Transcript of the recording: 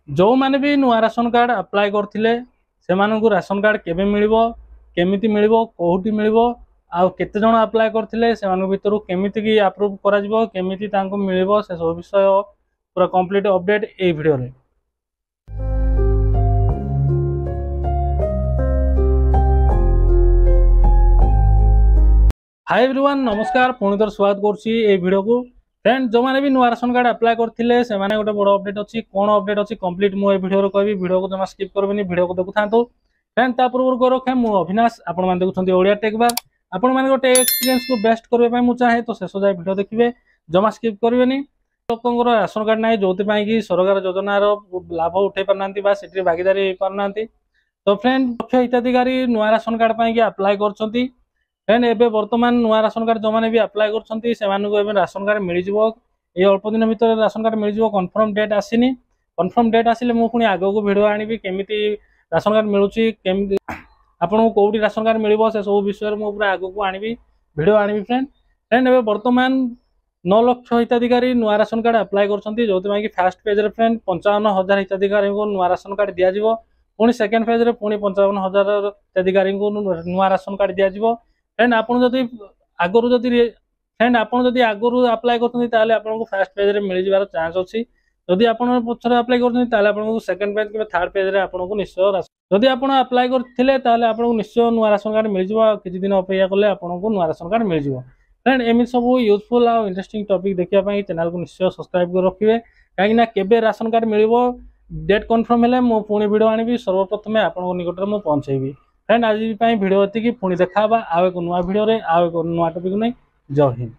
जो मैंने भी नुआ राशन कार्ड अप्लाई करथिले सेमानकु राशन कार्ड केबे मिलिबो केमिति मिलिबो कोउटी मिलिबो आ केते जण अप्लाई करथिले सेमानक भितरु केमिति की अप्रूव करा जिवो केमिति तांको मिलिबो से सब विषय पूरा कंप्लीट अपडेट ए वीडियो रे। हाय एवरीवन नमस्कार पुणी थर स्वागत करछि ए वीडियो को। फ्रेंड जो मैंने भी नुआ राशन कार्ड अप्लाई करथिले से माने गोटे बड़ अपडेट अछि कोन अपडेट अछि कंप्लीट मो ए वीडियो रे कहबी वीडियो को जमा स्किप करबेनी वीडियो को देखुथांतो। फ्रेंड ता पूर्व को रखे मु अविनाश आपण मान देखुछंती ओडिया टेक बार आपण मान गोटे एक्सपीरियंस को बेस्ट करबे पय मु चाहे तो शेष जाय वीडियो देखिबे जमा स्किप करबेनी। लोकंगर राशन कार्ड नाही जोति पय कि सरकार योजना रो लाभ उठे परनांती बा सेठी भागीदारी परनांती। तो फ्रेंड मुख्य हिताधिकारी नुआ राशन कार्ड पय कि अप्लाई करछंती। फ्रेंड एबे वर्तमान नुआ राशन कार्ड जो माने भी अप्लाई करछंती सेमानकु एबे राशन कार्ड मिलि जिवो ए अल्प दिन भीतर राशन कार्ड मिलि जिवो। कंफर्म डेट आसीनी कंफर्म डेट आसिले मु पुनी आगो को वीडियो आनिबी केमिति राशन कार्ड मिलुची केमिति आपन कोउडी राशन कार्ड मिलिबो से सब विषय मु पूरा आगो को आनिबी वीडियो आनिबी। फ्रेंड एबे वर्तमान 9 लाख हिताधिकारी नुआ राशन कार्ड अप्लाई करछंती जोति माकी फर्स्ट पेज रे फ्रेंड 55,000 हिताधिकारी को नुआ राशन कार्ड दिया जिवो। पुनी सेकंड पेज रे पुनी 55,000 हिताधिकारी को नुआ राशन कार्ड दिया जिवो। फ्रेंड आपन जदि आगरु जदि फ्रेंड आपन जदि आगरु अप्लाई करथि ताले आपन को फर्स्ट पेज रे मिलि जिवार चांस अछि। जदि आपन पछरे अप्लाई करथि ताले आपन को सेकंड पेज के थर्ड पेज रे आपन को निश्चय जदि आपन अप्लाई करथिले ताले आपन को निश्चय नुआ राशन कार्ड मिलि जिवो। किछि दिन अपेक्षा करले आपन को नुआ राशन कार्ड मिलि जिवो। फ्रेंड एमि सब यूजफुल आ इंटरेस्टिंग टॉपिक देखिया पई चैनल को निश्चय सब्सक्राइब कर रखिबे काहे ना केबे राशन कार्ड मिलिबो डेट कंफर्म हेले मो पुनी वीडियो आनिबी सर्वप्रथमे आपन को निकट रे मो पहुंचेबी। फ्रेंड आज वीडियो एति पुणी देखा आउ एक नुआ वीडियो रे आउ एक नुआ टॉपिक नै। जय हिंद।